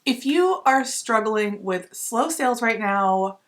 If you are struggling with slow sales right now,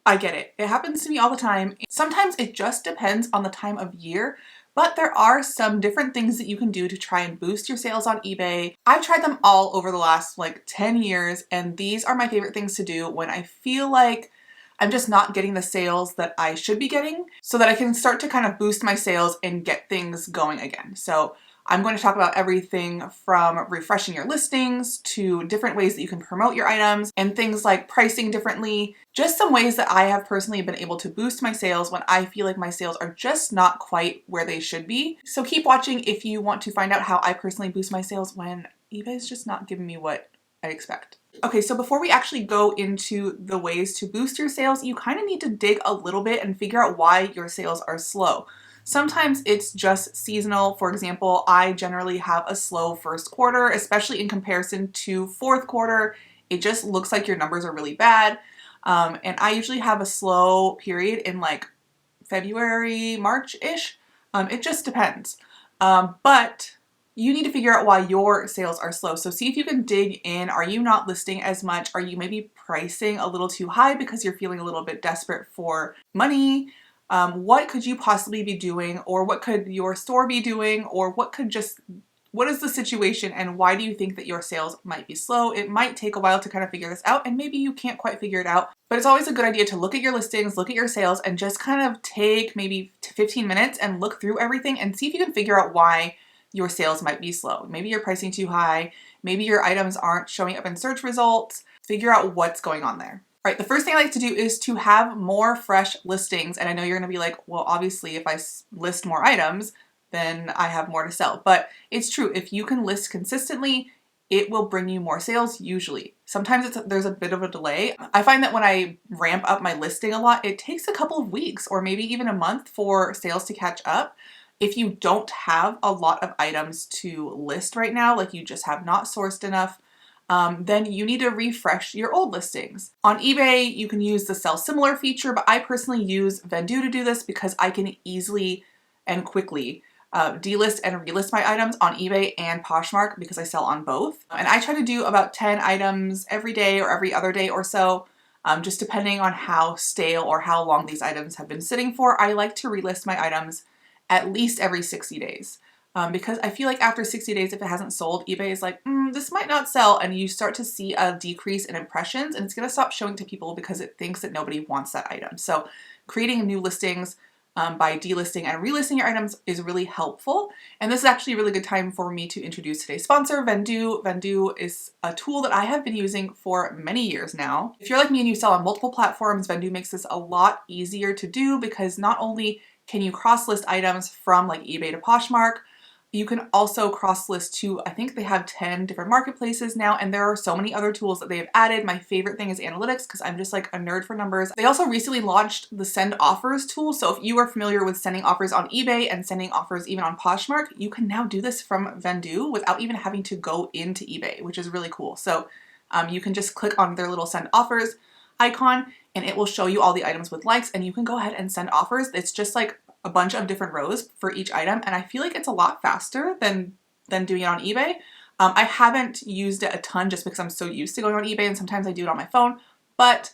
I get it. It happens to me all the time. Sometimes it just depends on the time of year, but there are some different things that you can do to try and boost your sales on eBay. I've tried them all over the last like 10 years, and these are my favorite things to do when I feel like I'm just not getting the sales that I should be getting, so that I can start to kind of boost my sales and get things going again. So I'm going to talk about everything from refreshing your listings to different ways that you can promote your items and things like pricing differently. Just some ways that I have personally been able to boost my sales when I feel like my sales are just not quite where they should be. So keep watching if you want to find out how I personally boost my sales when eBay is just not giving me what I expect. Okay, so before we actually go into the ways to boost your sales, you kind of need to dig a little bit and figure out why your sales are slow. Sometimes it's just seasonal. For example, I generally have a slow first quarter, especially in comparison to fourth quarter. It just looks like your numbers are really bad. And I usually have a slow period in like February, March-ish. It just depends. But you need to figure out why your sales are slow. So see if you can dig in. Are you not listing as much? Are you maybe pricing a little too high because you're feeling a little bit desperate for money? What could you possibly be doing, or what could your store be doing, or what is the situation and why do you think that your sales might be slow? It might take a while to kind of figure this out, and maybe you can't quite figure it out, but it's always a good idea to look at your listings, look at your sales, and just kind of take maybe 15 minutes and look through everything and see if you can figure out why your sales might be slow. Maybe you're pricing too high, maybe your items aren't showing up in search results. Figure out what's going on there. All right, the first thing I like to do is to have more fresh listings. And I know you're gonna be like, well, obviously if I list more items, then I have more to sell. But it's true, if you can list consistently, it will bring you more sales usually. Sometimes there's a bit of a delay. I find that when I ramp up my listing a lot, it takes a couple of weeks or maybe even a month for sales to catch up. If you don't have a lot of items to list right now, like you just have not sourced enough, then you need to refresh your old listings. On eBay, you can use the sell similar feature, but I personally use Vendoo to do this because I can easily and quickly delist and relist my items on eBay and Poshmark because I sell on both. And I try to do about 10 items every day or every other day or so, just depending on how stale or how long these items have been sitting for. I like to relist my items at least every 60 days. Because I feel like after 60 days, if it hasn't sold, eBay is like, this might not sell, and you start to see a decrease in impressions, and it's gonna stop showing to people because it thinks that nobody wants that item. So creating new listings by delisting and relisting your items is really helpful. And this is actually a really good time for me to introduce today's sponsor, Vendoo. Vendoo is a tool that I have been using for many years now. If you're like me and you sell on multiple platforms, Vendoo makes this a lot easier to do because not only can you cross-list items from like eBay to Poshmark, you can also cross-list to, I think they have 10 different marketplaces now, and there are so many other tools that they have added. My favorite thing is analytics because I'm just like a nerd for numbers. They also recently launched the send offers tool. So if you are familiar with sending offers on eBay and sending offers even on Poshmark, you can now do this from Vendoo without even having to go into eBay, which is really cool. So you can just click on their little send offers icon and it will show you all the items with likes, and you can go ahead and send offers. It's just like a bunch of different rows for each item, and I feel like it's a lot faster than doing it on eBay. I haven't used it a ton just because I'm so used to going on eBay, and sometimes I do it on my phone, but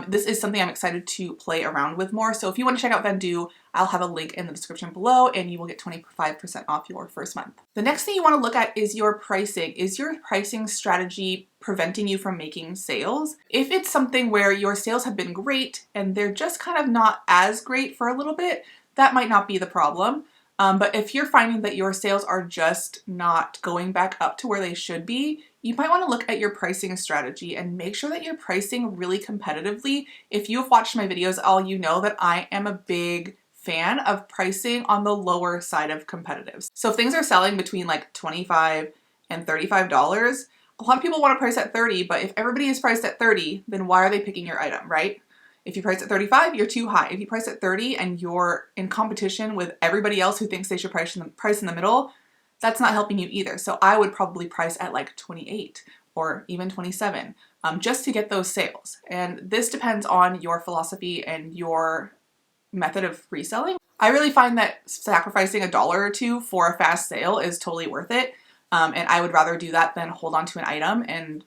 this is something I'm excited to play around with more. So if you want to check out Vendoo, I'll have a link in the description below and you will get 25% off your first month. The next thing you want to look at is your pricing. Is your pricing strategy preventing you from making sales? If it's something where your sales have been great and they're just kind of not as great for a little bit, that might not be the problem. But if you're finding that your sales are just not going back up to where they should be, you might want to look at your pricing strategy and make sure that you're pricing really competitively. If you've watched my videos, you know that I am a big fan of pricing on the lower side of competitives. So if things are selling between like $25 and $35, a lot of people want to price at $30, but if everybody is priced at $30, then why are they picking your item, right? If you price at $35, you're too high. If you price at $30 and you're in competition with everybody else who thinks they should price in the middle, that's not helping you either. So I would probably price at like 28 or even 27 just to get those sales. And this depends on your philosophy and your method of reselling. I really find that sacrificing $1 or $2 for a fast sale is totally worth it. And I would rather do that than hold on to an item and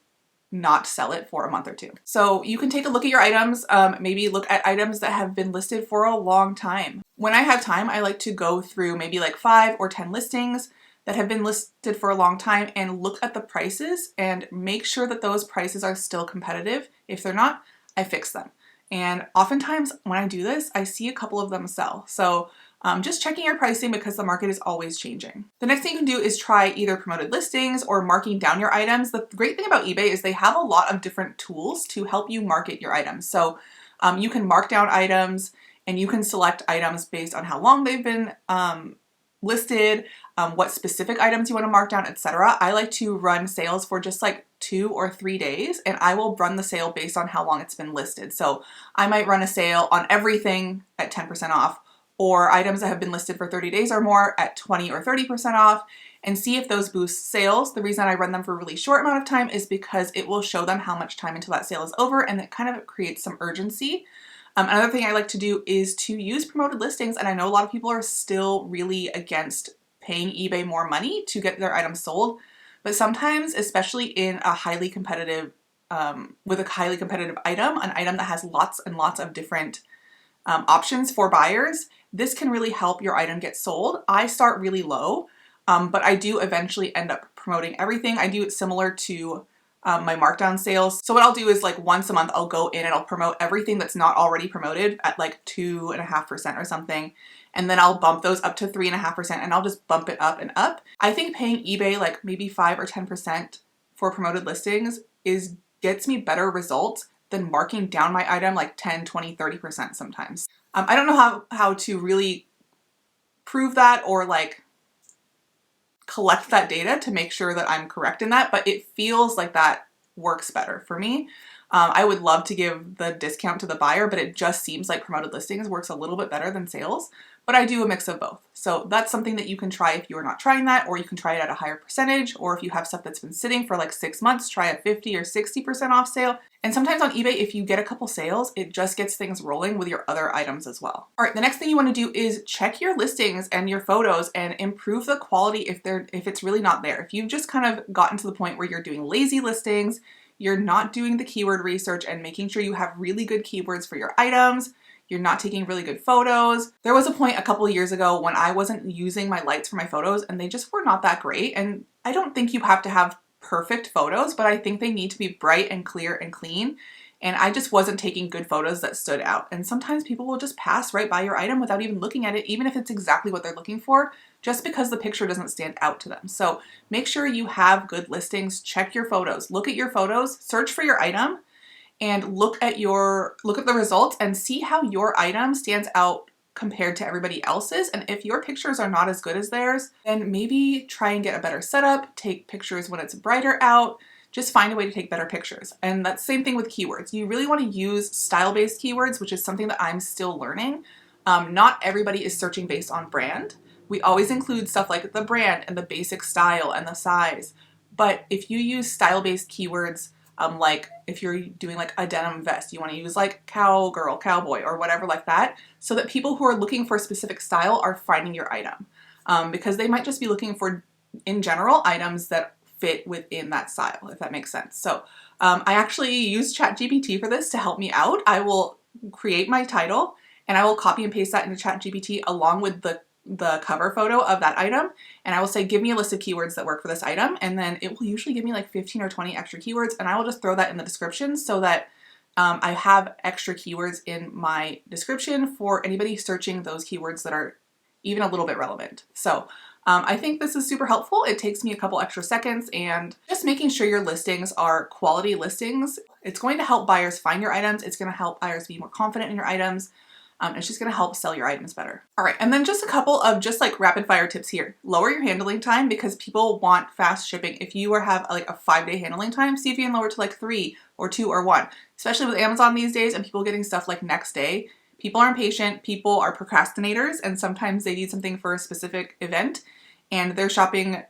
not sell it for a month or two. So you can take a look at your items, maybe look at items that have been listed for a long time. When I have time, I like to go through maybe like 5 or 10 listings that have been listed for a long time and look at the prices and make sure that those prices are still competitive. If they're not, I fix them. And oftentimes when I do this, I see a couple of them sell. So just checking your pricing because the market is always changing. The next thing you can do is try either promoted listings or marking down your items. The great thing about eBay is they have a lot of different tools to help you market your items. So you can mark down items and you can select items based on how long they've been listed, what specific items you want to mark down, etc. I like to run sales for just like 2 or 3 days, and I will run the sale based on how long it's been listed. So I might run a sale on everything at 10% off, or items that have been listed for 30 days or more at 20 or 30% off, and see if those boost sales. The reason I run them for a really short amount of time is because it will show them how much time until that sale is over, and it kind of creates some urgency. Another thing I like to do is to use promoted listings, and I know a lot of people are still really against paying eBay more money to get their items sold, but sometimes, especially in a highly competitive, with a highly competitive item, an item that has lots and lots of different options for buyers, this can really help your item get sold. I start really low, but I do eventually end up promoting everything. I do it similar to my markdown sales. So what I'll do is like once a month, I'll go in and I'll promote everything that's not already promoted at like 2.5% or something. And then I'll bump those up to 3.5% and I'll just bump it up and up. I think paying eBay like maybe 5 or 10% for promoted listings gets me better results than marking down my item like 10, 20, 30% sometimes. I don't know how to really prove that or like collect that data to make sure that I'm correct in that, but it feels like that works better for me. I would love to give the discount to the buyer, but it just seems like promoted listings works a little bit better than sales, but I do a mix of both. So that's something that you can try if you're not trying that, or you can try it at a higher percentage, or if you have stuff that's been sitting for like 6 months, try a 50 or 60% off sale. And sometimes on eBay, if you get a couple sales, it just gets things rolling with your other items as well. All right, the next thing you want to do is check your listings and your photos and improve the quality if it's really not there. If you've just kind of gotten to the point where you're doing lazy listings, you're not doing the keyword research and making sure you have really good keywords for your items, you're not taking really good photos. There was a point a couple of years ago when I wasn't using my lights for my photos and they just were not that great. And I don't think you have to have perfect photos, but I think they need to be bright and clear and clean. And I just wasn't taking good photos that stood out. And sometimes people will just pass right by your item without even looking at it, even if it's exactly what they're looking for, just because the picture doesn't stand out to them. So make sure you have good listings, check your photos, look at your photos, search for your item, and look at the results and see how your item stands out compared to everybody else's. And if your pictures are not as good as theirs, then maybe try and get a better setup, take pictures when it's brighter out, just find a way to take better pictures. And that's the same thing with keywords. You really want to use style-based keywords, which is something that I'm still learning. Not everybody is searching based on brand. We always include stuff like the brand and the basic style and the size. But if you use style-based keywords, like if you're doing like a denim vest, you want to use like cowgirl, cowboy, or whatever like that, so that people who are looking for a specific style are finding your item. Because they might just be looking for, in general, items that fit within that style, if that makes sense. So I actually use ChatGPT for this to help me out. I will create my title and I will copy and paste that into ChatGPT along with the cover photo of that item. And I will say, give me a list of keywords that work for this item. And then it will usually give me like 15 or 20 extra keywords. And I will just throw that in the description so that I have extra keywords in my description for anybody searching those keywords that are even a little bit relevant. So I think this is super helpful. It takes me a couple extra seconds, and just making sure your listings are quality listings. It's going to help buyers find your items. It's going to help buyers be more confident in your items. It's just going to help sell your items better. All right, and then just a couple of just like rapid fire tips here. Lower your handling time because people want fast shipping. If you have like a 5-day handling time, see if you can lower it to like 3 or 2 or 1, especially with Amazon these days and people getting stuff like next day. People are impatient, people are procrastinators, and sometimes they need something for a specific event and they're shopping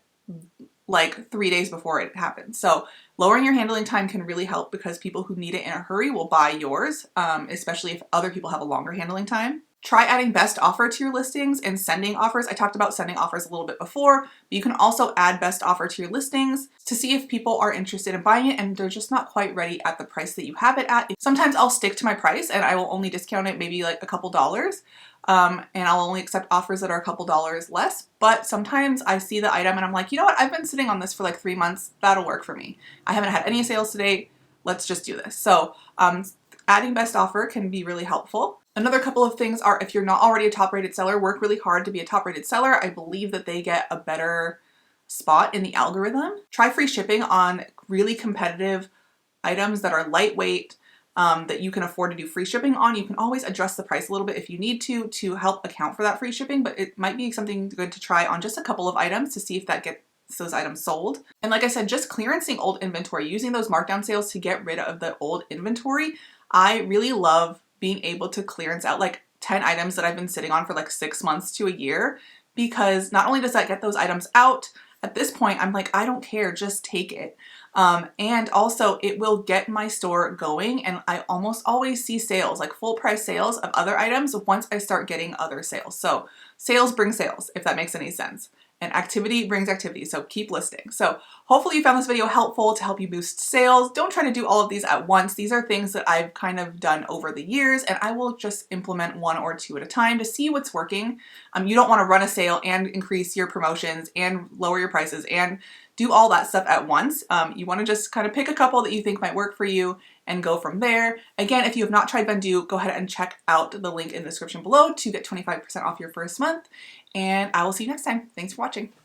like 3 days before it happens. So lowering your handling time can really help because people who need it in a hurry will buy yours, especially if other people have a longer handling time. Try adding best offer to your listings and sending offers. I talked about sending offers a little bit before, but you can also add best offer to your listings to see if people are interested in buying it and they're just not quite ready at the price that you have it at. Sometimes I'll stick to my price and I will only discount it maybe like a couple dollars. And I'll only accept offers that are a couple dollars less. But sometimes I see the item and I'm like, you know what? I've been sitting on this for like 3 months. That'll work for me. I haven't had any sales today. Let's just do this. So adding best offer can be really helpful. Another couple of things are, if you're not already a top rated seller, work really hard to be a top rated seller. I believe that they get a better spot in the algorithm. Try free shipping on really competitive items that are lightweight, that you can afford to do free shipping on. You can always adjust the price a little bit if you need to help account for that free shipping, but it might be something good to try on just a couple of items to see if that gets those items sold. And like I said, just clearancing old inventory, using those markdown sales to get rid of the old inventory. I really love being able to clearance out like 10 items that I've been sitting on for like 6 months to a year, because not only does that get those items out, at this point I'm like, I don't care, just take it. And also it will get my store going, and I almost always see sales, like full price sales of other items once I start getting other sales. So sales bring sales, if that makes any sense. And activity brings activity, so keep listing. So hopefully you found this video helpful to help you boost sales. Don't try to do all of these at once. These are things that I've kind of done over the years, and I will just implement 1 or 2 at a time to see what's working. You don't want to run a sale and increase your promotions and lower your prices and do all that stuff at once. You want to just kind of pick a couple that you think might work for you and go from there. Again, if you have not tried Vendoo, go ahead and check out the link in the description below to get 25% off your first month. And I will see you next time. Thanks for watching.